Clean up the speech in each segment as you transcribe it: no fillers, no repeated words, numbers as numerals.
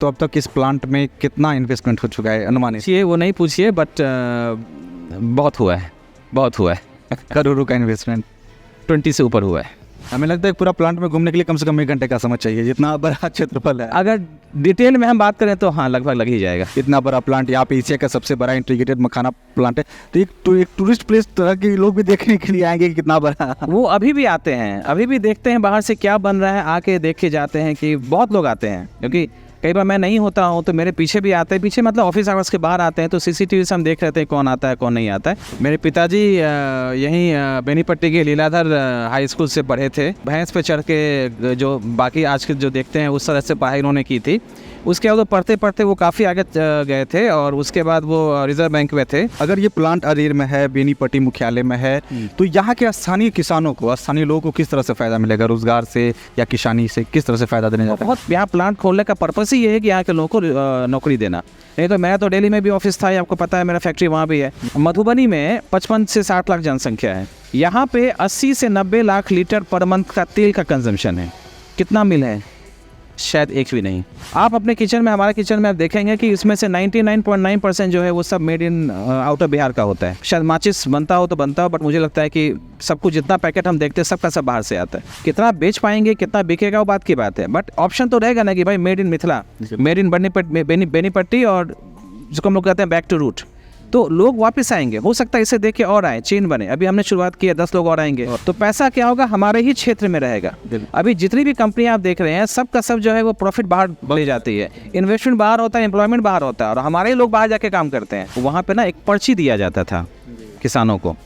तो अब तक इस प्लांट में कितना इन्वेस्टमेंट हो चुका है अनुमानित? पूछिए, वो नहीं पूछिए, बट बहुत हुआ है, बहुत हुआ है। करोड़ों का इन्वेस्टमेंट 20 से ऊपर हुआ है। हमें लगता है पूरा प्लांट में घूमने के लिए कम से कम 1 घंटे का समय चाहिए, जितना बड़ा क्षेत्रफल है। अगर डिटेल में हम बात करें तो हाँ, लगभग लग ही जाएगा। इतना बड़ा प्लांट, यहाँ पे एशिया का सबसे बड़ा इंटीग्रेटेड मखाना प्लांट है, तो एक टूरिस्ट प्लेस तरह के लोग भी देखने के लिए आएंगे कि कितना बड़ा। वो अभी भी आते हैं, अभी भी देखते हैं बाहर से क्या बन रहा है, आके देख के जाते हैं। कि बहुत लोग आते हैं, क्योंकि कई बार मैं नहीं होता हूँ तो मेरे पीछे भी आते हैं, पीछे मतलब ऑफिस आवर्स के बाहर आते हैं, तो सीसीटीवी से हम देख रहे थे कौन आता है कौन नहीं आता है। मेरे पिताजी यहीं बेनीपट्टी के लीलाधर हाई स्कूल से पढ़े थे। भैंस पे चढ़ के जो बाकी आज के जो देखते हैं उस तरह से पढ़ाई उन्होंने की थी। उसके बाद पढ़ते पढ़ते वो काफ़ी आगे गए थे और उसके बाद वो रिजर्व बैंक में थे। अगर ये प्लांट अरेर में है, बेनीपट्टी मुख्यालय में है, तो यहाँ के स्थानीय किसानों को, स्थानीय लोगों को किस तरह से फ़ायदा मिलेगा? रोजगार से या किसानी से किस तरह से फ़ायदा देने जाता है? बहुत यहाँ प्लांट खोलने का पर्पस ही ये है कि यहाँ के लोगों को नौकरी देना। नहीं तो मैं तो दिल्ली में भी ऑफिस था, आपको पता है, मेरा फैक्ट्री वहाँ भी है। मधुबनी में 55 से 60 लाख जनसंख्या है। यहाँ पे 80 से 90 लाख लीटर पर मंथ का तेल का कंजम्पशन है। कितना मिल है? शायद एक भी नहीं। आप अपने किचन में, हमारे किचन में आप देखेंगे कि इसमें से 99.9% जो है वो सब made in out of Bihar का होता है। शायद माचिस बनता हो तो बनता हो, बट मुझे लगता है कि सब कुछ जितना पैकेट हम देखते हैं सबका सब बाहर से आता है। कितना बेच पाएंगे, कितना बिकेगा, वो बात की बात है, बट ऑप्शन तो रहेगा ना कि भाई made in Mithila, made in Benipatti, और जिसको हम लोग कहते हैं बैक टू रूट। तो लोग वापस आएंगे, हो सकता है इसे देख के और आए, चेन बने। अभी हमने शुरुआत की है, 10 लोग और आएंगे, तो पैसा क्या होगा? हमारे ही क्षेत्र में रहेगा। अभी जितनी भी कंपनियां आप देख रहे हैं, सब का सब जो है वो प्रॉफिट बाहर ले जाती है, इन्वेस्टमेंट बाहर होता है, एम्प्लॉयमेंट बाहर होता है, और हमारे ही लोग बाहर जाके काम करते हैं। वहाँ पे ना एक पर्ची दिया जाता था किसानों को,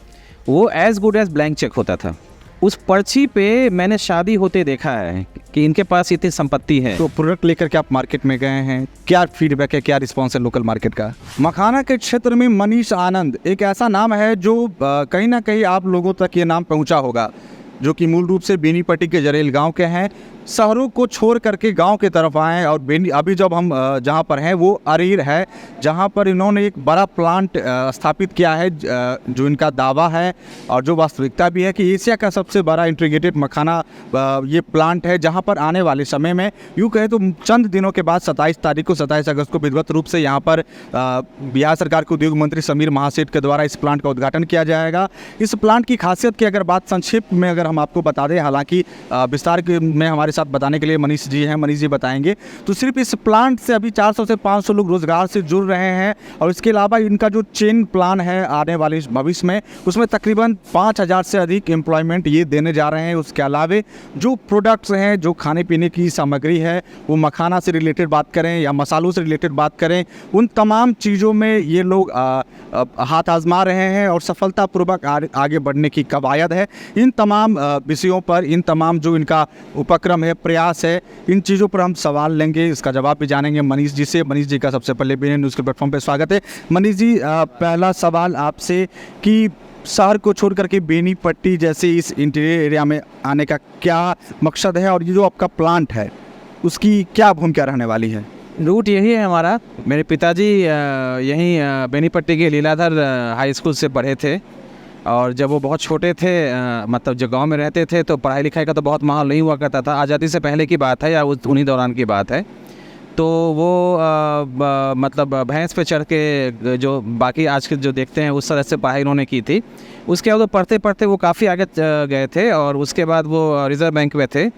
वो as good as blank cheque होता था। उस पर्ची पे मैंने शादी होते देखा है कि इनके पास इतनी संपत्ति है। तो प्रोडक्ट लेकर के आप मार्केट में गए हैं, क्या फीडबैक है, क्या रिस्पॉन्स है लोकल मार्केट का? मखाना के क्षेत्र में मनीष आनंद एक ऐसा नाम है जो कहीं ना कहीं आप लोगों तक ये नाम पहुंचा होगा, जो कि मूल रूप से बेनीपट्टी के जरेल गांव के हैं। शहरों को छोड़ करके गांव की तरफ आए, और अभी जब हम जहां पर हैं वो अरेर है, जहां पर इन्होंने एक बड़ा प्लांट स्थापित किया है, जो इनका दावा है और जो वास्तविकता भी है कि एशिया का सबसे बड़ा इंटीग्रेटेड मखाना ये प्लांट है, जहां पर आने वाले समय में यूँ कहें तो चंद दिनों के बाद 27 अगस्त को विधिवत रूप से यहाँ पर बिहार सरकार के उद्योग मंत्री समीर महासेठ के द्वारा इस प्लांट का उद्घाटन किया जाएगा। इस प्लांट की खासियत की अगर बात संक्षिप्त में अगर हम आपको बता दें, हालांकि विस्तार में हमारे साथ बताने के लिए मनीष जी हैं, मनीष जी बताएंगे। तो सिर्फ इस प्लांट से अभी 400 से 500 लोग रोजगार से जुड़ रहे हैं, और इसके अलावा इनका जो चेन प्लान है आने वाले भविष्य में, उसमें तकरीबन 5000 से अधिक एम्प्लॉयमेंट ये देने जा रहे हैं। उसके अलावा जो प्रोडक्ट्स हैं, जो खाने पीने की सामग्री है, वो मखाना से रिलेटेड बात करें या मसालों से रिलेटेड बात करें, उन तमाम चीज़ों में ये लोग हाथ आजमा रहे हैं और सफलतापूर्वक आगे बढ़ने की कवायद है। इन तमाम विषयों पर, इन तमाम जो इनका उपक्रम है, प्रयास है, इन चीज़ों पर हम सवाल लेंगे, इसका जवाब भी जानेंगे मनीष जी से। मनीष जी का सबसे पहले BNN न्यूज़ के प्लेटफॉर्म पे स्वागत है। मनीष जी, पहला सवाल आपसे कि शहर को छोड़ करके बेनीपट्टी जैसे इस इंटीरियर एरिया में आने का क्या मकसद है, और ये जो आपका प्लांट है उसकी क्या भूमिका रहने वाली है? रूट यही है हमारा। मेरे पिताजी यहीं बेनीपट्टी के लीलाधर हाई स्कूल से पढ़े थे, और जब वो बहुत छोटे थे, मतलब जब गांव में रहते थे, तो पढ़ाई लिखाई का तो बहुत माहौल नहीं हुआ करता था। आज़ादी से पहले की बात है या उन्हीं दौरान की बात है। तो वो मतलब भैंस पे चढ़ के जो बाकी आज के जो देखते हैं उस तरह से पढ़ाई उन्होंने की थी। उसके बाद पढ़ते पढ़ते वो काफ़ी आगे गए थे, और उसके बाद वो रिज़र्व बैंक में थे।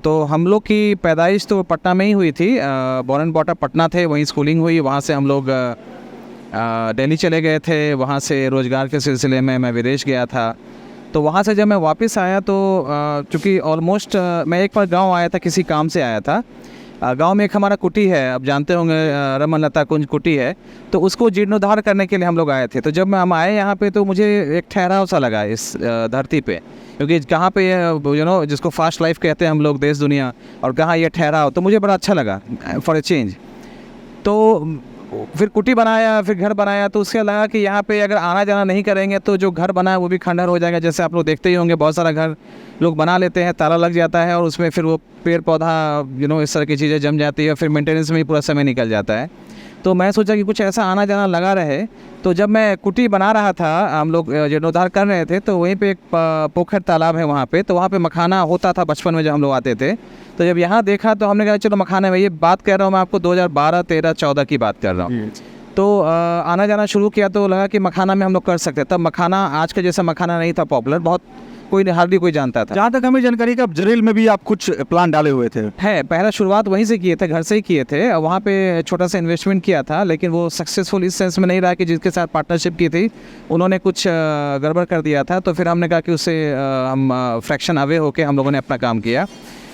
तो हम लोग की पैदाइश तो पटना में ही हुई थी, born and brought up Patna थे, वहीं स्कूलिंग हुई। वहाँ से हम लोग दिल्ली चले गए थे, वहाँ से रोज़गार के सिलसिले में मैं विदेश गया था। तो वहाँ से जब मैं वापस आया तो चूँकि ऑलमोस्ट मैं एक बार गांव आया था, किसी काम से आया था। गांव में एक हमारा कुटी है, आप जानते होंगे, रमन लता कुंज कुटी है, तो उसको जीर्णोद्धार करने के लिए हम लोग आए थे। तो जब हम आए यहाँ पे तो मुझे एक ठहराव सा लगा इस धरती पे, क्योंकि कहाँ पे ये जिसको फास्ट लाइफ कहते हैं हम लोग, देश दुनिया, और कहाँ ये ठहराव, तो मुझे बड़ा अच्छा लगा फॉर ए चेंज। तो फिर कुटी बनाया, फिर घर बनाया, तो उसके लगा कि यहाँ पे अगर आना जाना नहीं करेंगे तो जो घर बना है वो भी खंडहर हो जाएगा। जैसे आप लोग देखते ही होंगे, बहुत सारा घर लोग बना लेते हैं, ताला लग जाता है, और उसमें फिर वो पेड़ पौधा इस तरह की चीज़ें जम जाती है, फिर मेंटेनेंस में ही पूरा समय निकल जाता है। तो मैं सोचा कि कुछ ऐसा आना जाना लगा रहे। तो जब मैं कुटी बना रहा था, हम लोग जीर्णोद्धार कर रहे थे, तो वहीं पे एक पोखर तालाब है वहाँ पे, तो वहाँ पे मखाना होता था बचपन में जब हम लोग आते थे। तो जब यहाँ देखा तो हमने कहा चलो मखाना में, ये बात कर रहा हूँ मैं आपको 2012, 13, 14 की बात कर रहा हूँ। तो आना जाना शुरू किया तो लगा कि मखाना में हम लोग कर सकते हैं। तब मखाना आज के जैसा मखाना नहीं था पॉपुलर, बहुत हार्डली कोई जानता था। जहाँ तक हमें जानकारी का, जरेल में भी आप कुछ प्लान डाले हुए थे। है, पहला शुरुआत वहीं से किए थे, घर से ही किए थे। वहाँ पे छोटा सा इन्वेस्टमेंट किया था, लेकिन वो सक्सेसफुल इस सेंस में नहीं रहा कि जिसके साथ पार्टनरशिप की थी उन्होंने कुछ गड़बड़ कर दिया था। तो फिर हमने कहा कि उससे हम फ्रैक्शन अवे होके हम लोगों ने अपना काम किया।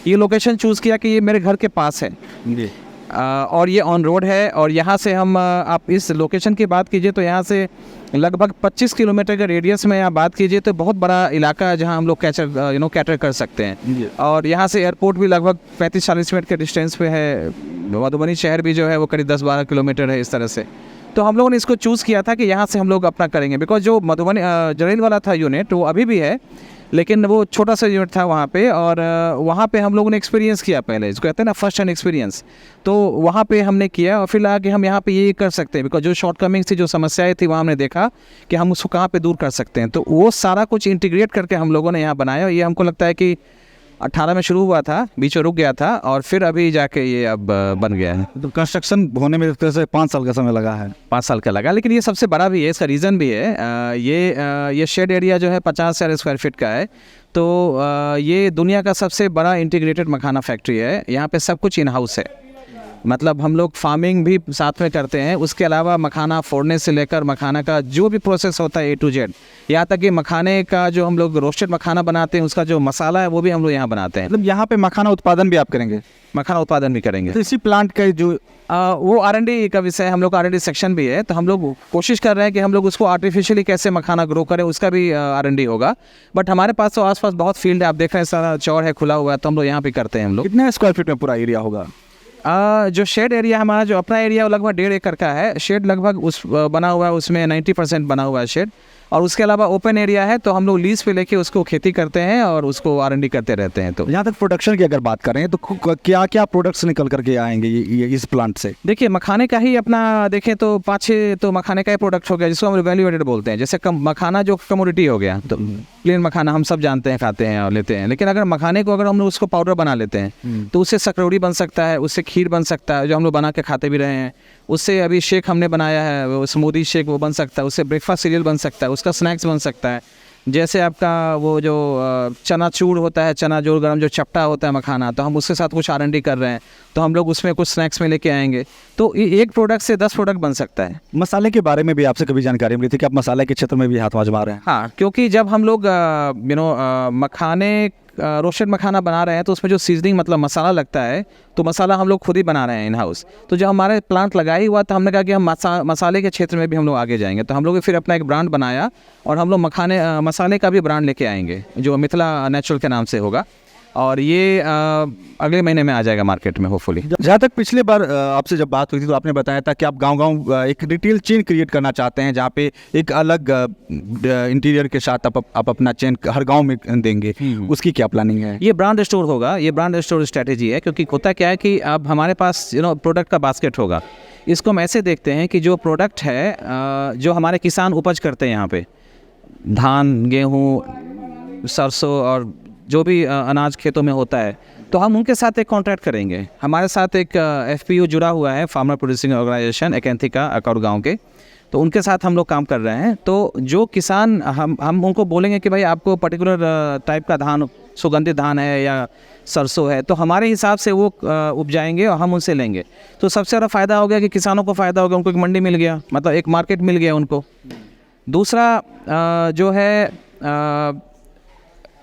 ये लोकेशन चूज़ किया कि ये मेरे घर के पास है जी। और ये ऑन रोड है। और यहाँ से हम आप इस लोकेशन की बात कीजिए तो यहाँ से लगभग 25 किलोमीटर के रेडियस में आप बात कीजिए तो बहुत बड़ा इलाका है जहाँ हम लोग कैटर कर सकते हैं। और यहाँ से एयरपोर्ट भी लगभग 35-40 मिनट के डिस्टेंस पे है। मधुबनी शहर भी जो है वो करीब 10-12 किलोमीटर है इस तरह से। तो हम लोगों ने इसको चूज़ किया था कि यहाँ से हम लोग अपना करेंगे, बिकॉज जो मधुबनी जरेल वाला था यूनिट, वो अभी भी है, लेकिन वो छोटा सा यूनिट था वहाँ पे। और वहाँ पे हम लोगों ने एक्सपीरियंस किया पहले, इसको कहते हैं ना फर्स्ट हैंड एक्सपीरियंस। तो वहाँ पे हमने किया और फिर लगा कि हम यहाँ पे ये कर सकते हैं, बिकॉज जो शॉर्टकमिंग्स थी, जो समस्याएं थी, वहाँ हमने देखा कि हम उसको कहाँ पे दूर कर सकते हैं। तो वो सारा कुछ इंटीग्रेट करके हम लोगों ने यहाँ बनाया। ये हमको लगता है कि 18 में शुरू हुआ था, बीच में रुक गया था और फिर अभी जाके ये अब बन गया है। तो कंस्ट्रक्शन होने में एक तरह से 5 साल का समय लगा है। 5 साल का लगा, लेकिन ये सबसे बड़ा भी है, इसका रीज़न भी है। ये शेड एरिया जो है 50,000 स्क्वायर फीट का है। तो ये दुनिया का सबसे बड़ा इंटीग्रेटेड मखाना फैक्ट्री है। यहाँ पे सब कुछ इन हाउस है, मतलब हम लोग फार्मिंग भी साथ में करते हैं। उसके अलावा मखाना फोड़ने से लेकर मखाना का जो भी प्रोसेस होता है A to Z, यहाँ तक कि मखाने का जो हम लोग रोस्टेड मखाना बनाते हैं उसका जो मसाला है वो भी हम लोग यहाँ बनाते हैं। मतलब यहाँ पे मखाना उत्पादन भी आप करेंगे? मखाना उत्पादन भी करेंगे। तो इसी प्लांट का जो वो R&D का विषय, हम लोग का R&D सेक्शन भी है। तो हम लोग कोशिश कर रहे हैं कि हम लोग उसको आर्टिफिशियली कैसे मखाना ग्रो करें, उसका भी R&D होगा। बट हमारे पास तो आसपास बहुत फील्ड है, आप देख रहे हैं सारा चौर है, खुला हुआ है, तो हम लोग यहाँ पे करते हैं। हम लोग कितने स्क्वायर फीट में पूरा एरिया होगा? जो शेड एरिया हमारा, जो अपना एरिया, वो लगभग 1.5 एकड़ का है। शेड लगभग बना हुआ है, उसमें 90% बना हुआ है शेड। और उसके अलावा ओपन एरिया है, तो हम लोग लीज पे लेके उसको खेती करते हैं और उसको R&D करते रहते हैं। तो यहाँ तक प्रोडक्शन की अगर बात करें तो क्या क्या प्रोडक्ट्स निकल करके आएंगे ये इस प्लांट से? देखिए, मखाने का ही अपना देखें तो 5-6 तो मखाने का ही प्रोडक्ट हो गया, जिसको हम वैल्यू एडेड बोलते हैं। जैसे मखाना जो कमोडिटी हो गया, तो प्लेन मखाना हम सब जानते हैं, खाते हैं और लेते हैं। लेकिन अगर मखाने को अगर हम लोग उसको पाउडर बना लेते हैं तो उससे सकरौड़ी बन सकता है, उससे खीर बन सकता है, जो हम लोग बना के खाते भी रहे हैं। उससे अभी शेक हमने बनाया है, वो स्मूदी शेक वो बन सकता है। उससे ब्रेकफास्ट सीरियल बन सकता है, उसका स्नैक्स बन सकता है। जैसे आपका वो जो चना चूर होता है, चना जोर गरम जो चपटा होता है मखाना, तो हम उसके साथ कुछ R&D कर रहे हैं, तो हम लोग उसमें कुछ स्नैक्स में लेके आएंगे। तो एक प्रोडक्ट से 10 प्रोडक्ट बन सकता है। मसाले के बारे में भी आपसे कभी जानकारी मिली थी कि आप मसाले के क्षेत्र में भी हाथ आजमा रहे हैं? हाँ, क्योंकि जब हम लोग मखाने रोस्टेड मखाना बना रहे हैं तो उसमें जो सीजनिंग मतलब मसाला लगता है, तो मसाला हम लोग खुद ही बना रहे हैं इन हाउस। तो जब हमारे प्लांट लगाई हुआ तो हमने कहा कि हम मसाले के क्षेत्र में भी हम लोग आगे जाएंगे। तो हम लोग फिर अपना एक ब्रांड बनाया और हम लोग मसाले का भी ब्रांड लेके आएंगे, जो मिथिला नेचुरल के नाम से होगा। और ये अगले महीने में आ जाएगा मार्केट में होपफुली। जहाँ तक पिछले बार आपसे जब बात हुई थी तो आपने बताया था कि आप गांव-गांव एक रिटेल चेन क्रिएट करना चाहते हैं, जहाँ पे एक अलग इंटीरियर के साथ आप अपना चेन हर गांव में देंगे। उसकी क्या प्लानिंग है? ये ब्रांड स्टोर होगा, ये ब्रांड स्टोर स्ट्रैटेजी है। क्योंकि होता क्या है कि अब हमारे पास प्रोडक्ट का बास्केट होगा। इसको हम ऐसे देखते हैं कि जो प्रोडक्ट है, जो हमारे किसान उपज करते हैं यहाँ पे, धान, गेहूँ, सरसों और जो भी अनाज खेतों में होता है, तो हम उनके साथ एक कॉन्ट्रैक्ट करेंगे। हमारे साथ एक FPO जुड़ा हुआ है, फार्मर प्रोड्यूसिंग ऑर्गेनाइजेशन एकैंथिका अकौर गाँव के, तो उनके साथ हम लोग काम कर रहे हैं। तो जो किसान, हम उनको बोलेंगे कि भाई आपको पर्टिकुलर टाइप का धान, सुगंधित धान है या सरसों है, तो हमारे हिसाब से वो उपजाएंगे और हम उनसे लेंगे। तो सबसे ज़्यादा फ़ायदा हो गया कि किसानों को फ़ायदा हो गया, उनको एक मंडी मिल गया, मतलब एक मार्केट मिल गया उनको। दूसरा जो है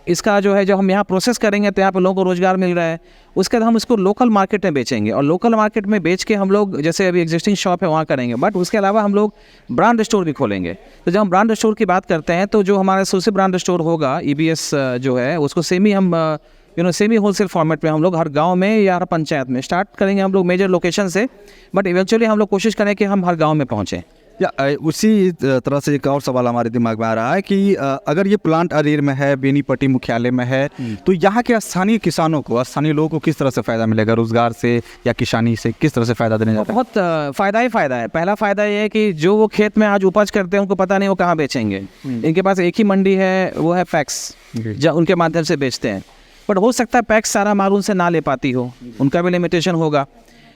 इसका जो है, जब हम यहाँ प्रोसेस करेंगे तो यहाँ पे लोगों को रोज़गार मिल रहा है। उसके बाद हम इसको लोकल मार्केट में बेचेंगे और लोकल मार्केट में बेच के हम लोग, जैसे अभी एग्जिस्टिंग शॉप है वहाँ करेंगे, बट उसके अलावा हम लोग ब्रांड स्टोर भी खोलेंगे। तो जब हम ब्रांड स्टोर की बात करते हैं तो जो हमारा एक्सक्लूसिव ब्रांड स्टोर होगा EBS जो है, उसको सेमी होलसेल फॉर्मेट में हम लोग हर गांव में या हर पंचायत में स्टार्ट करेंगे हम लोग मेजर लोकेशन से, बट इवेंचुअली हम लोग कोशिश करें कि हम हर गांव में पहुँचें। उसी तरह से एक और सवाल हमारे दिमाग में आ रहा है कि अगर ये प्लांट अरेर में है, बेनीपट्टी मुख्यालय में है, तो यहाँ के स्थानीय किसानों को, स्थानीय लोगों को किस तरह से फ़ायदा मिलेगा? रोज़गार से या किसानी से किस तरह से फ़ायदा देने जाता है? बहुत फ़ायदा ही फ़ायदा है। पहला फ़ायदा ये है कि जो वो खेत में आज उपज करते हैं उनको पता नहीं वो कहाँ बेचेंगे। इनके पास एक ही मंडी है, वो है पैक्स, जो उनके माध्यम से बेचते हैं। बट हो सकता है पैक्स सारा माल उनसे ना ले पाती हो, उनका भी लिमिटेशन होगा,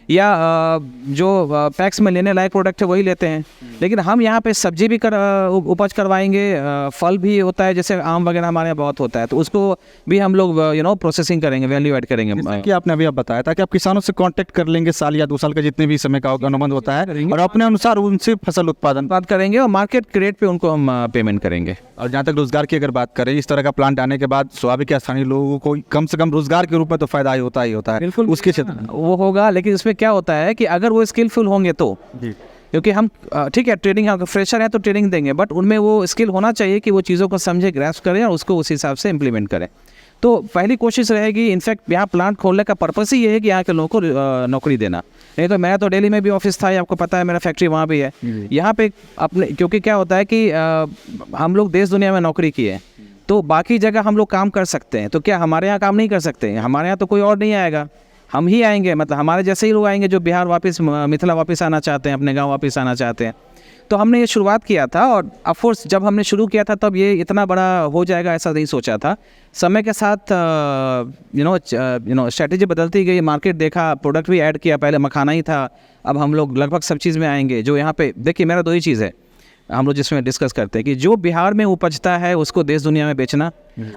या जो पैक्स में लेने लायक प्रोडक्ट है वही लेते हैं। लेकिन हम यहाँ पे सब्जी भी उपज करवाएंगे, फल भी होता है, जैसे आम वगैरह हमारे यहाँ बहुत होता है, तो उसको भी हम लोग प्रोसेसिंग करेंगे, वैल्यू ऐड करेंगे। कि आपने अभी बताया था कि आप किसानों से कांटेक्ट कर लेंगे, साल या 2 साल का जितने भी समय का अनुबंध होता है, और अपने अनुसार उनसे फसल उत्पादन करेंगे और मार्केट रेट पे उनको हम पेमेंट करेंगे। और जहाँ तक रोजगार की अगर बात करें, इस तरह का प्लांट आने के बाद स्वाभाविक है स्थानीय लोगों को कम से कम रोजगार के रूप में तो फायदा ही होता है। बिल्कुल उसके क्षेत्र वो होगा, लेकिन इसमें क्या होता है कि अगर वो स्किलफुल होंगे तो, क्योंकि हम ठीक है ट्रेनिंग, अगर फ्रेशर है तो ट्रेनिंग देंगे, बट उनमें वो स्किल होना चाहिए कि वो चीज़ों को समझे, ग्रैस्प करें और उसको उस हिसाब से इम्प्लीमेंट करें। तो पहली कोशिश रहेगी, इनफैक्ट यहाँ प्लांट खोलने का पर्पस ही ये है कि यहाँ के लोगों को नौकरी देना। नहीं तो मैं तो दिल्ली में भी ऑफिस था, आपको पता है मेरा फैक्ट्री वहाँ भी है। यहाँ पे अपने, क्योंकि क्या होता है कि हम लोग देश दुनिया में नौकरी किए, तो बाकी जगह हम लोग काम कर सकते हैं, तो क्या हमारे यहाँ काम नहीं कर सकते हैं? हमारे यहाँ तो कोई और नहीं आएगा, हम ही आएंगे, मतलब हमारे जैसे ही लोग आएंगे जो बिहार वापस, मिथिला वापस आना चाहते हैं, अपने गाँव वापस आना चाहते हैं। तो हमने ये शुरुआत किया था, और ऑफकोर्स जब हमने शुरू किया था तब ये इतना बड़ा हो जाएगा ऐसा नहीं सोचा था। समय के साथ स्ट्रैटेजी बदलती गई, मार्केट देखा, प्रोडक्ट भी ऐड किया। पहले मखाना ही था, अब हम लोग लगभग सब चीज़ में आएंगे। जो यहाँ पे देखिए, मेरा 2 ही चीज़ है हम लोग जिसमें डिस्कस करते हैं कि जो बिहार में उपजता है उसको देश दुनिया में बेचना,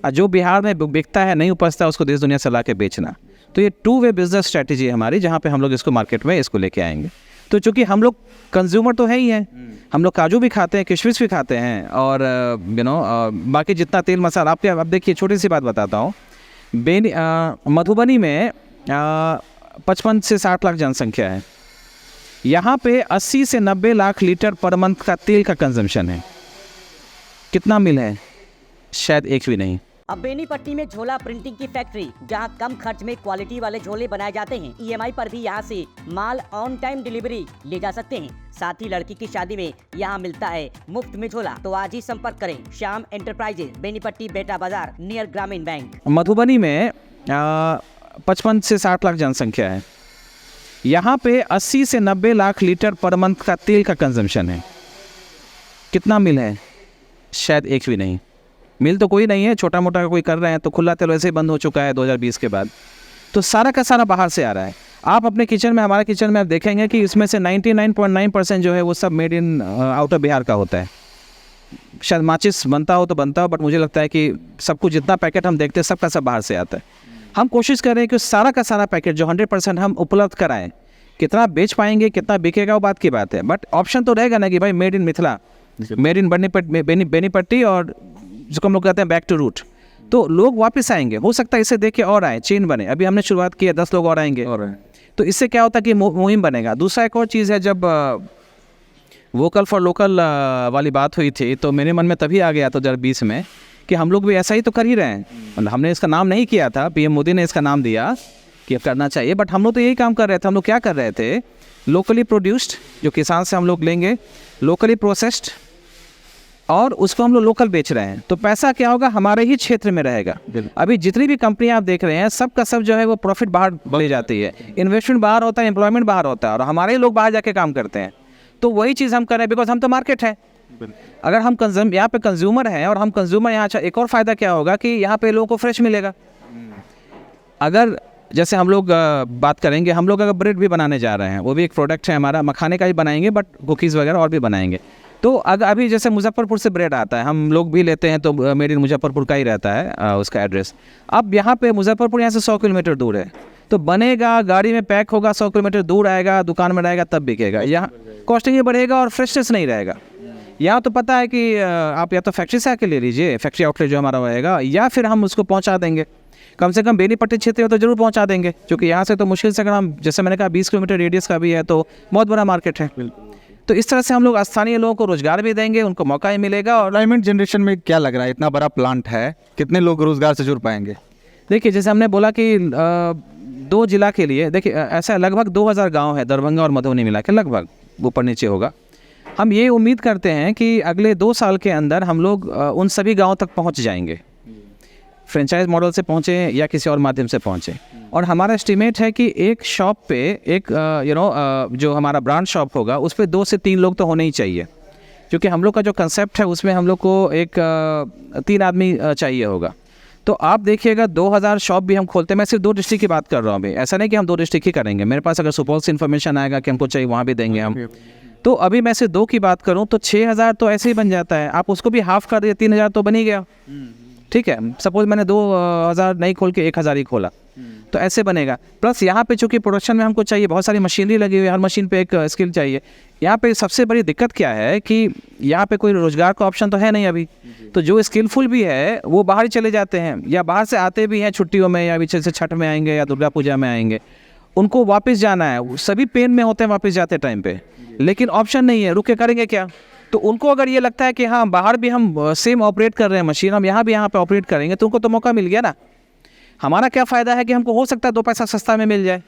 और जो बिहार में बिकता है नहीं उपजता उसको देश दुनिया से ला के बेचना। तो ये 2 वे बिजनेस स्ट्रैटेजी है हमारी, जहाँ पे हम लोग इसको मार्केट में इसको लेके आएंगे। तो चूँकि हम लोग कंज्यूमर तो है ही हैं, हम लोग काजू भी खाते हैं, किशमिश भी खाते हैं, और बाकी जितना तेल मसाला, आपके अब देखिए छोटी सी बात बताता हूँ। मधुबनी में 55 से 60 लाख जनसंख्या है। यहाँ पे 80 से 90 लाख लीटर पर मंथ का तेल का कंजम्पशन है। कितना मिल है? शायद एक भी नहीं। अब बेनीपट्टी में झोला प्रिंटिंग की फैक्ट्री, जहां कम खर्च में क्वालिटी वाले झोले बनाए जाते हैं। EMI पर भी यहां से माल ऑन टाइम डिलीवरी ले जा सकते हैं। साथ ही लड़की की शादी में यहां मिलता है मुफ्त में झोला। तो आज ही संपर्क करें श्याम एंटरप्राइजेज, बेनीपट्टी, बेटा बाजार, नियर ग्रामीण बैंक। मधुबनी में 55 से 60 लाख जनसंख्या है। यहाँ पे 80 से 90 लाख लीटर पर मंथ का तेल का कंजम्पशन है। कितना मिल है? शायद एक भी नहीं। मिल तो कोई नहीं है, छोटा मोटा कोई कर रहे हैं, तो खुला तेल वैसे ही बंद हो चुका है 2020 के बाद। तो सारा का सारा बाहर से आ रहा है। आप अपने किचन में, हमारे किचन में आप देखेंगे कि इसमें से 99.9% जो है वो सब made in out of Bihar का होता है। शायद माचिस बनता हो तो बनता हो, बट मुझे लगता है कि सब कुछ, जितना पैकेट हम देखते हैं सब का सब बाहर से आता है। हम कोशिश कर रहे हैं कि सारा का सारा पैकेट जो 100% हम उपलब्ध कराएं। कितना बेच पाएंगे, कितना बिकेगा, वो बात की बात है, बट ऑप्शन तो रहेगा ना कि भाई made in Mithila, made in Benipatti, और जिसको हम लोग कहते हैं बैक टू रूट। तो लोग वापस आएंगे, हो सकता है इसे देख के और आए, चेन बने। अभी हमने शुरुआत की है, 10 लोग और आएंगे, तो इससे क्या होता है कि मुहिम बनेगा। दूसरा एक और चीज़ है, जब वोकल फॉर लोकल वाली बात हुई थी तो मेरे मन में तभी आ गया 2020 में कि हम लोग भी ऐसा ही तो कर ही रहे हैं। मतलब हमने इसका नाम नहीं किया था, PM मोदी ने इसका नाम दिया कि अब करना चाहिए, बट हम लोग तो यही काम कर रहे थे। हम लोग क्या कर रहे थे, लोकली प्रोड्यूस्ड, जो किसान से हम लोग लेंगे, लोकली प्रोसेस्ड, और उसको हम लोग लोकल बेच रहे हैं। तो पैसा क्या होगा, हमारे ही क्षेत्र में रहेगा। अभी जितनी भी कंपनियां आप देख रहे हैं, सब का सब जो है वो प्रॉफिट बाहर ले जाती है, इन्वेस्टमेंट बाहर होता है, एम्प्लॉयमेंट बाहर होता है, और हमारे ही लोग बाहर जाके काम करते हैं। तो वही चीज़ हम कर रहे हैं, बिकॉज हम तो मार्केट है। अगर हम यहाँ पे कंज्यूमर हैं और हम कंज्यूमर यहाँ, अच्छा एक और फ़ायदा क्या होगा कि यहाँ पे लोगों को फ्रेश मिलेगा। अगर जैसे हम लोग बात करेंगे, हम लोग अगर ब्रेड भी बनाने जा रहे हैं, वो भी एक प्रोडक्ट है हमारा, मखाने का ही बनाएंगे, बट कुकीज़ वगैरह और भी बनाएंगे। तो अगर अभी जैसे मुजफ्फरपुर से ब्रेड आता है, हम लोग भी लेते हैं, तो मेड इन मुजफ्फरपुर का ही रहता है उसका एड्रेस। अब यहाँ पे मुजफ्फरपुर यहाँ से 100 किलोमीटर दूर है, तो बनेगा, गाड़ी में पैक होगा, 100 किलोमीटर दूर आएगा, दुकान में रहेगा, तब बिकेगा। यहाँ कॉस्टिंग ही बढ़ेगा और फ्रेशनेस नहीं रहेगा। यहाँ तो पता है कि आप या तो फैक्ट्री से आके ले लीजिए, फैक्ट्री आउटलेट जो हमारा रहेगा, या फिर हम उसको पहुँचा देंगे। कम से कम बेनीपट्टी क्षेत्र में तो जरूर पहुँचा देंगे, क्योंकि यहाँ से तो मुश्किल से, अगर हम, जैसे मैंने कहा, 20 किलोमीटर रेडियस का भी है, तो बहुत बड़ा मार्केट है। तो इस तरह से हम लोग स्थानीय लोगों को रोजगार भी देंगे, उनको मौका ही मिलेगा। और एम्प्लॉयमेंट जनरेशन में क्या लग रहा है, इतना बड़ा प्लांट है, कितने लोग रोजगार से जुड़ पाएंगे? देखिए, जैसे हमने बोला कि 2 जिला के लिए, देखिए ऐसा लगभग 2000 गांव है, दरभंगा और मधुबनी मिला के लगभग, ऊपर नीचे होगा। हम ये उम्मीद करते हैं कि अगले 2 साल के अंदर हम लोग उन सभी गाँव तक पहुँच जाएंगे, फ्रेंचाइज मॉडल से पहुँचे या किसी और माध्यम से पहुँचे। और हमारा एस्टिमेट है कि एक शॉप पे एक जो हमारा ब्रांड शॉप होगा उस पर 2 से 3 लोग तो होने ही चाहिए, क्योंकि हम लोग का जो कंसेप्ट है उसमें हम लोग को एक 3 आदमी चाहिए होगा। तो आप देखिएगा 2000 शॉप भी हम खोलते हैं। मैं सिर्फ 2 डिस्ट्रिक्ट की बात कर रहा हूँ अभी, ऐसा नहीं कि हम 2 डिस्ट्रिक्ट ही करेंगे। मेरे पास अगर सुपौल से इन्फॉर्मेशन आएगा कि हमको चाहिए वहाँ भी देंगे हम। तो अभी मैं सिर्फ 2 की बात करूँ तो 6000 तो ऐसे ही बन जाता है। आप उसको भी हाफ कर दिए 3000 तो बन ही गया, ठीक है। सपोज मैंने 2000 नहीं खोल के 1000 ही खोला तो ऐसे बनेगा। प्लस यहाँ पे चूँकि प्रोडक्शन में हमको चाहिए बहुत सारी मशीनरी लगी हुई है, हर मशीन पे एक स्किल चाहिए। यहाँ पे सबसे बड़ी दिक्कत क्या है कि यहाँ पे कोई रोज़गार का ऑप्शन तो है नहीं अभी, तो जो स्किलफुल भी है वो बाहर ही चले जाते हैं या बाहर से आते भी हैं छुट्टियों में, या बीच से छठ में आएंगे या दुर्गा पूजा में आएंगे। उनको वापस जाना है, सभी पेन में होते हैं वापस जाते टाइम पे, लेकिन ऑप्शन नहीं है, रुक के करेंगे क्या। तो उनको अगर ये लगता है कि हाँ बाहर भी हम सेम ऑपरेट कर रहे हैं मशीन, हम यहाँ भी यहाँ पे ऑपरेट करेंगे, तो उनको तो मौका मिल गया ना। हमारा क्या फ़ायदा है कि हमको हो सकता है 2 पैसा सस्ता में मिल जाए,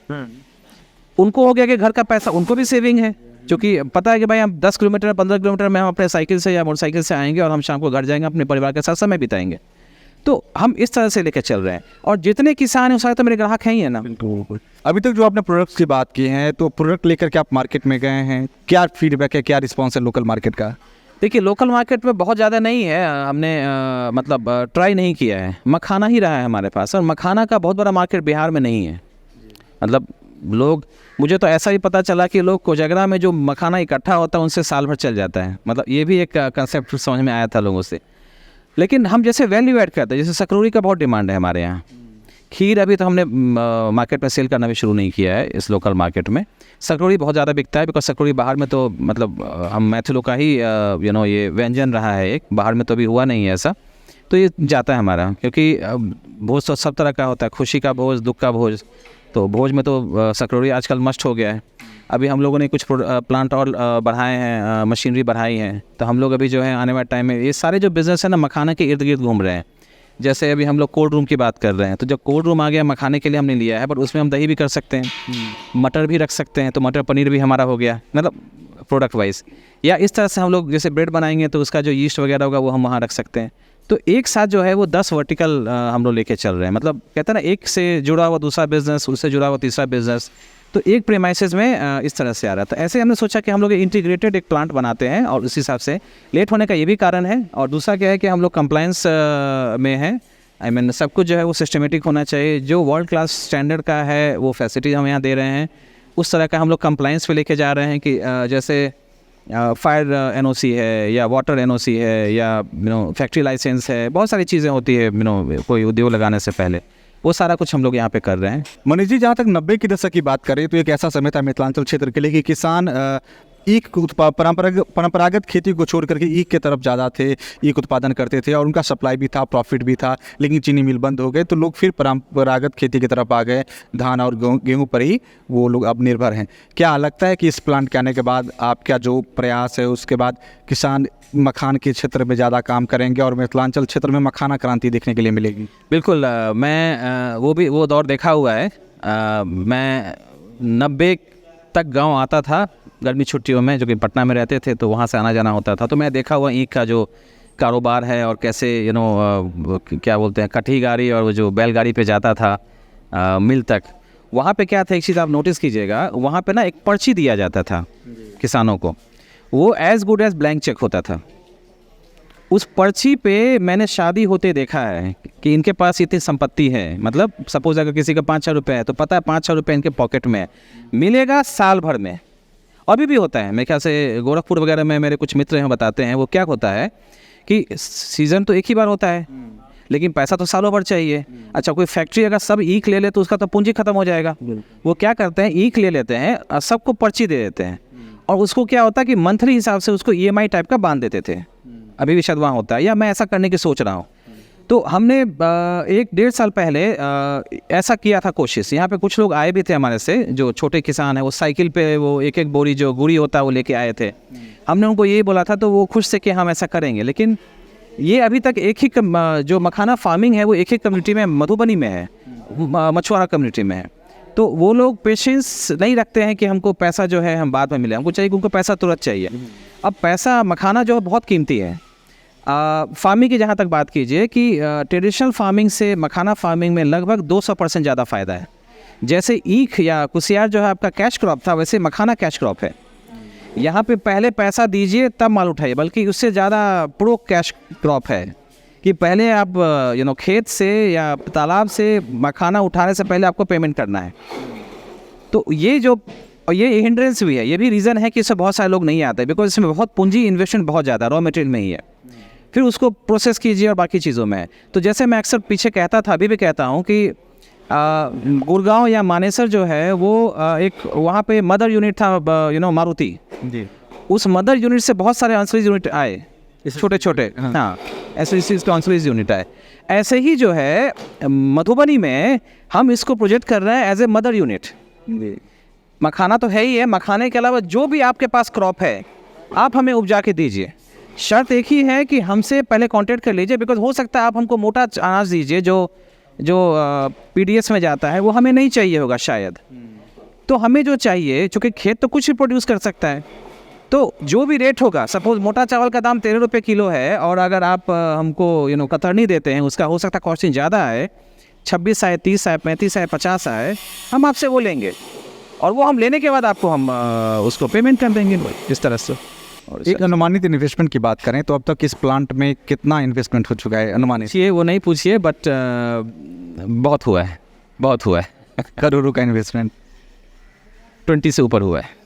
उनको हो गया कि घर का पैसा, उनको भी सेविंग है, क्योंकि पता है कि भाई हम 10 किलोमीटर 15 किलोमीटर में हम अपने साइकिल से या मोटरसाइकिल से आएंगे और हम शाम को घर जाएंगे, अपने परिवार के साथ समय बिताएंगे। तो हम इस तरह से लेकर चल रहे हैं। और जितने किसान हैं वो सारे तो मेरे ग्राहक हैं ही है ना। अभी तक जो आपने प्रोडक्ट्स की बात की है, तो प्रोडक्ट लेकर के आप मार्केट में गए हैं, क्या फीडबैक है, क्या रिस्पॉन्स है लोकल मार्केट का? देखिए लोकल मार्केट में बहुत ज़्यादा नहीं है, हमने मतलब ट्राई नहीं किया है। मखाना ही रहा है हमारे पास, और मखाना का बहुत बड़ा मार्केट बिहार में नहीं है। मतलब लोग, मुझे तो ऐसा ही पता चला कि लोग कोजागरा में जो मखाना इकट्ठा होता है उनसे साल भर चल जाता है। मतलब ये भी एक कंसेप्ट समझ में आया था लोगों से। लेकिन हम जैसे वैल्यू ऐड करते हैं, जैसे सकरोड़ी का बहुत डिमांड है हमारे यहाँ। खीर अभी तो हमने मार्केट में सेल करना भी शुरू नहीं किया है इस लोकल मार्केट में। सकरोड़ी बहुत ज़्यादा बिकता है, बिकॉज सकरोड़ी बाहर में तो मतलब हम मैथिलों का ही ये व्यंजन रहा है, एक बाहर में तो अभी हुआ नहीं है ऐसा। तो ये जाता है हमारा, क्योंकि भोज तो सब तरह का होता है, खुशी का भोज, दुख का भोज। तो भोज में तो सकरोड़ी आजकल मस्ट हो गया है। अभी हम लोगों ने कुछ प्लांट और बढ़ाए हैं, मशीनरी बढ़ाई है। तो हम लोग अभी जो है आने वाले टाइम में ये सारे जो बिज़नेस है ना मखाना के इर्द गिर्द घूम रहे हैं। जैसे अभी हम लोग कोल्ड रूम की बात कर रहे हैं, तो जब कोल्ड रूम आ गया मखाने के लिए हमने लिया है, बट उसमें हम दही भी कर सकते हैं, मटर भी रख सकते हैं, तो मटर पनीर भी हमारा हो गया, मतलब प्रोडक्ट वाइज। या इस तरह से हम लोग जैसे ब्रेड बनाएंगे तो उसका जो यीस्ट वगैरह होगा वो हम वहाँ रख सकते हैं। तो एक साथ जो है वो 10 वर्टिकल हम लोग लेके चल रहे हैं। मतलब कहते हैं ना, एक से जुड़ा हुआ दूसरा बिजनेस, उससे जुड़ा हुआ तीसरा बिजनेस, तो एक प्रीमाइसेस में इस तरह से आ रहा था। ऐसे हमने सोचा कि हम लोग इंटीग्रेटेड एक प्लांट बनाते हैं, और उस हिसाब से लेट होने का ये भी कारण है। और दूसरा क्या है कि हम लोग कंप्लायंस में हैं, आई मीन सब कुछ जो है वो सिस्टमेटिक होना चाहिए। जो वर्ल्ड क्लास स्टैंडर्ड का है वो फैसिलिटी हम यहाँ दे रहे हैं, उस तरह का हम लोग कंप्लायंस पे लेके जा रहे हैं कि जैसे फायर एनओसी है या वाटर एनओसी है या फैक्ट्री लाइसेंस है, बहुत सारी चीज़ें होती है कोई उद्योग लगाने से पहले, वो सारा कुछ हम लोग यहाँ पे कर रहे हैं। मनीष जी, जहाँ तक 90 के दशक की बात करें तो एक ऐसा समय था मिथिलांचल क्षेत्र के लिए कि किसान ईख परंपरागत खेती को छोड़ करके ईख की तरफ ज़्यादा थे, ईख उत्पादन करते थे और उनका सप्लाई भी था, प्रॉफिट भी था। लेकिन चीनी मिल बंद हो गए तो लोग फिर परंपरागत खेती की तरफ आ गए, धान और गेहूँ पर ही वो लोग अब निर्भर हैं। क्या लगता है कि इस प्लांट के आने के बाद आपका जो प्रयास है उसके बाद किसान मखान के क्षेत्र में ज़्यादा काम करेंगे और मिथिलांचल क्षेत्र में मखाना क्रांति देखने के लिए मिलेगी? बिल्कुल, मैं वो दौर देखा हुआ है। मैं 90 तक गांव आता था गर्मी छुट्टियों में, जो कि पटना में रहते थे, तो वहाँ से आना जाना होता था। तो मैं देखा हुआ ईख का जो कारोबार है और कैसे क्या बोलते हैं, कठी गाड़ी और वो जो बैलगाड़ी पे जाता था मिल तक। वहाँ पे क्या था, एक चीज़ आप नोटिस कीजिएगा, वहाँ पे ना एक पर्ची दिया जाता था किसानों को, वो as good as blank cheque होता था। उस पर्ची पे मैंने शादी होते देखा है कि इनके पास इतनी संपत्ति है। मतलब सपोज अगर किसी का 5,000 रुपये है तो पता है 5,000 रुपये इनके पॉकेट में मिलेगा साल भर में। अभी भी होता है, मेरे ख्याल से गोरखपुर वगैरह में मेरे कुछ मित्र हैं बताते हैं, वो क्या होता है कि सीज़न तो एक ही बार होता है लेकिन पैसा तो सालों भर चाहिए। अच्छा, कोई फैक्ट्री अगर सब ईख ले ले तो उसका तो पूंजी खत्म हो जाएगा। वो क्या करते हैं, ईख ले लेते हैं और सबको पर्ची दे देते हैं, और उसको क्या होता है कि मंथली हिसाब से उसको EMI टाइप का बांध देते थे। अभी भी शायद वहाँ होता है, या मैं ऐसा करने की सोच रहा हूँ। तो हमने 1-1.5 साल पहले ऐसा किया था कोशिश। यहाँ पे कुछ लोग आए भी थे हमारे से, जो छोटे किसान हैं, वो साइकिल पे वो एक बोरी जो गुड़ी होता है वो लेके आए थे। हमने उनको यही बोला था, तो वो खुश थे कि हम ऐसा करेंगे। लेकिन ये अभी तक एक ही जो मखाना फार्मिंग है वो एक ही कम्युनिटी में, मधुबनी में है, मछुआरा कम्युनिटी में है। तो वो लोग पेशेंस नहीं रखते हैं कि हमको पैसा जो है हम बाद में मिले, हमको चाहिए कि उनको पैसा तुरंत चाहिए। अब पैसा मखाना जो है बहुत कीमती है। फार्मिंग की जहाँ तक बात कीजिए कि ट्रेडिशनल फार्मिंग से मखाना फार्मिंग में लगभग 200% ज़्यादा फ़ायदा है। जैसे ईख या कुसियार जो है आपका कैश क्रॉप था, वैसे मखाना कैश क्रॉप है। यहाँ पे पहले पैसा दीजिए तब माल उठाइए, बल्कि उससे ज़्यादा प्रो कैश क्रॉप है कि पहले आप खेत से या तालाब से मखाना उठाने से पहले आपको पेमेंट करना है। तो ये हिंड्रेंस भी है, ये भी रीज़न है कि इससे बहुत सारे लोग नहीं आते, बिकॉज इसमें बहुत पूंजी इन्वेस्टमेंट बहुत ज़्यादा रॉ मटेरियल में ही है, फिर उसको प्रोसेस कीजिए और बाकी चीज़ों में। तो जैसे मैं अक्सर पीछे कहता था, अभी भी कहता हूँ कि गुड़गांव या मानेसर जो है वो एक वहाँ पे मदर यूनिट था मारुति जी। उस मदर यूनिट से बहुत सारे आंसरीज यूनिट आए, छोटे छोटे, हाँ ऐसे इसके आंसरीज यूनिट आए। ऐसे ही जो है मधुबनी में हम इसको प्रोजेक्ट कर रहे हैं एज ए मदर यूनिट। मखाना तो है ही है, मखाने के अलावा जो भी आपके पास क्रॉप है आप हमें उपजा के दीजिए। शर्त एक ही है कि हमसे पहले कांटेक्ट कर लीजिए, बिकॉज हो सकता है आप हमको मोटा अनाज दीजिए जो पीडीएस में जाता है, वो हमें नहीं चाहिए होगा शायद। तो हमें जो चाहिए, चूँकि खेत तो कुछ भी प्रोड्यूस कर सकता है, तो जो भी रेट होगा, सपोज मोटा चावल का दाम 13 रुपये किलो है और अगर आप हमको कतरनी देते हैं, उसका हो सकता है कॉस्टिंग ज़्यादा है, 26 आए, 30 आए, 35 आए, 50 आए, हम आपसे वो लेंगे और वो हम लेने के बाद आपको हम उसको पेमेंट कर देंगे इस तरह से। और एक अनुमानित इन्वेस्टमेंट की बात करें तो अब तक इस प्लांट में कितना इन्वेस्टमेंट हो चुका है अनुमानित? पूछिए, वो नहीं पूछिए, बट बहुत हुआ है, बहुत हुआ है। करोड़ों का इन्वेस्टमेंट 20 से ऊपर हुआ है।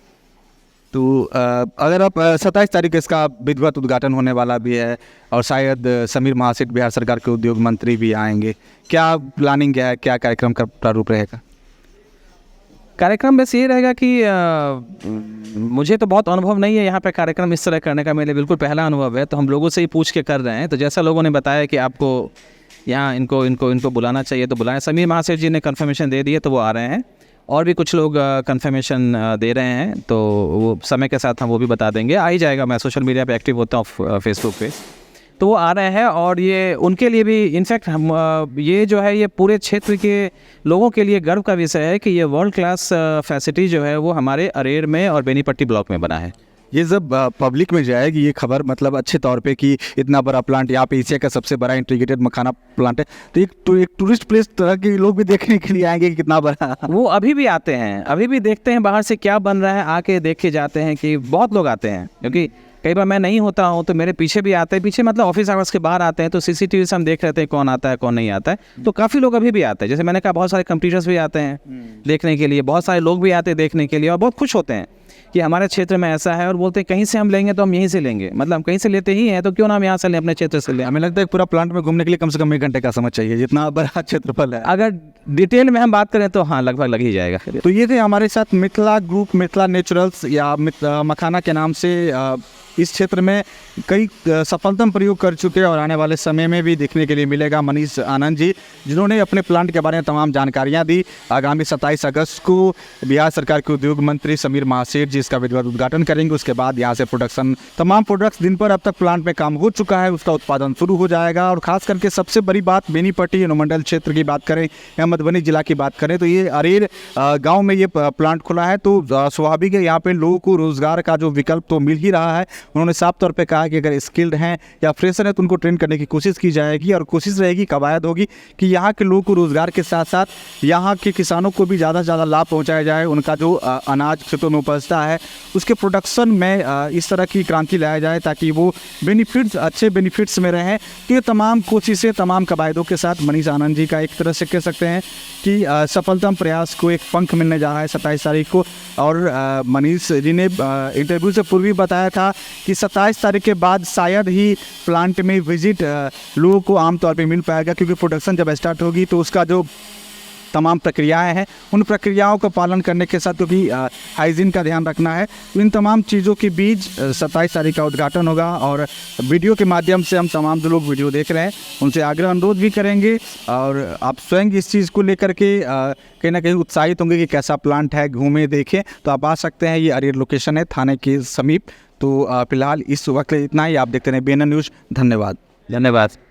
तो अगर आप 27 तारीख को इसका विधिवत उद्घाटन होने वाला भी है और शायद समीर महासेठ बिहार सरकार के उद्योग मंत्री भी आएंगे, क्या प्लानिंग है, क्या कार्यक्रम का प्रारूप रहेगा? कार्यक्रम बस ये रहेगा कि मुझे तो बहुत अनुभव नहीं है यहाँ पे कार्यक्रम इस तरह करने का, मेरे बिल्कुल पहला अनुभव है, तो हम लोगों से ही पूछ के कर रहे हैं। तो जैसा लोगों ने बताया कि आपको यहाँ इनको बुलाना चाहिए तो बुलाएं। समीर महासेठ जी ने कन्फर्मेशन दे दी है तो वो आ रहे हैं, और भी कुछ लोग कन्फर्मेशन दे रहे हैं, तो वो समय के साथ हम वो भी बता देंगे। आ ही जाएगा, मैं सोशल मीडिया पे एक्टिव होता हूँ फेसबुक पे, तो वो आ रहे हैं। और ये उनके लिए भी इनफैक्ट हम ये जो है ये पूरे क्षेत्र के लोगों के लिए गर्व का विषय है कि ये वर्ल्ड क्लास फैसिलिटी जो है वो हमारे अरेर में और बेनीपट्टी ब्लॉक में बना है। ये जब पब्लिक में जाएगी ये खबर, मतलब अच्छे तौर पे कि इतना बड़ा प्लांट यहाँ पे एशिया का सबसे बड़ा इंटीग्रेटेड मखाना प्लांट है, तो एक टूरिस्ट प्लेस तरह के लोग भी देखने के लिए आएंगे कि कितना बड़ा। वो अभी भी आते हैं, अभी भी देखते हैं बाहर से क्या बन रहा है, आके देख के जाते हैं कि बहुत लोग आते हैं, क्योंकि कई बार मैं नहीं होता हूँ तो मेरे पीछे भी आते हैं, पीछे मतलब ऑफिस आवर्स के बाहर आते हैं, तो सीसीटीवी से हम देख रहे थे कौन आता है कौन नहीं आता है। तो काफ़ी लोग अभी भी आते हैं, जैसे मैंने कहा बहुत सारे कंपटीटर्स भी आते हैं देखने के लिए, बहुत सारे लोग भी आते हैं देखने के लिए और बहुत खुश होते हैं कि हमारे क्षेत्र में ऐसा है, और बोलते हैं कहीं से हम लेंगे तो हम यहीं से लेंगे, मतलब हम कहीं से लेते ही हैं तो क्यों ना हम यहाँ से लें, अपने क्षेत्र से लें। हमें लगता है पूरा प्लांट में घूमने के लिए कम से कम 1 घंटे का समय चाहिए, जितना बड़ा क्षेत्रफल है। अगर डिटेल में हम बात करें तो हाँ लगभग लग ही जाएगा। तो ये थे हमारे साथ मिथिला ग्रुप, मिथिला नेचुरल्स या मखाना के नाम से इस क्षेत्र में कई सफलतम प्रयोग कर चुके हैं और आने वाले समय में भी देखने के लिए मिलेगा मनीष आनंद जी, जिन्होंने अपने प्लांट के बारे में तमाम जानकारियां दी। आगामी 27 अगस्त को बिहार सरकार के उद्योग मंत्री समीर महासेठ जी इसका विधिवत उद्घाटन करेंगे। उसके बाद यहाँ से प्रोडक्शन, तमाम प्रोडक्ट्स जिन पर अब तक प्लांट में काम हो चुका है उसका उत्पादन शुरू हो जाएगा। और खास करके सबसे बड़ी बात, बेनीपट्टी अनुमंडल क्षेत्र की बात करें या मधुबनी जिला की बात करें तो ये अरेर गाँव में ये प्लांट खुला है, तो स्वाभाविक है यहाँ पे लोगों को रोजगार का जो विकल्प तो मिल ही रहा है। उन्होंने साफ तौर पे कहा कि अगर स्किल्ड हैं या फ्रेशर हैं तो उनको ट्रेन करने की कोशिश की जाएगी, और कोशिश रहेगी, कवायद होगी कि यहाँ के लोगों को रोजगार के साथ साथ यहाँ के किसानों को भी ज़्यादा से ज़्यादा लाभ पहुँचाया जाए। उनका जो अनाज खेतों में उपजता है उसके प्रोडक्शन में इस तरह की क्रांति लाया जाए ताकि वो बेनिफिट्स, अच्छे बेनिफिट्स में रहें। तो ये तमाम कोशिशें, तमाम कवायदों के साथ मनीष आनंद जी का एक तरह से कह सकते हैं कि सफलतम प्रयास को एक पंख मिलने जा रहा है 27 तारीख को। और मनीष जी ने इंटरव्यू से पूर्व भी बताया था कि 27 तारीख के बाद शायद ही प्लांट में विजिट लोगों को आमतौर पे मिल पाएगा, क्योंकि प्रोडक्शन जब स्टार्ट होगी तो उसका जो तमाम प्रक्रियाएं हैं उन प्रक्रियाओं का पालन करने के साथ क्योंकि हाइजीन का ध्यान रखना है, तो इन तमाम चीज़ों के बीच 27 तारीख का उद्घाटन होगा। और वीडियो के माध्यम से हम तमाम जो लोग वीडियो देख रहे हैं उनसे आग्रह अनुरोध भी करेंगे, और आप स्वयं इस चीज़ को लेकर के कहीं ना कहीं उत्साहित होंगे कि कैसा प्लांट है, घूमें देखें, तो आप आ सकते हैं। ये अरेर लोकेशन है थाने के समीप। तो फिलहाल इस वक्त इतना ही। आप देखते रहे BNN न्यूज़। धन्यवाद।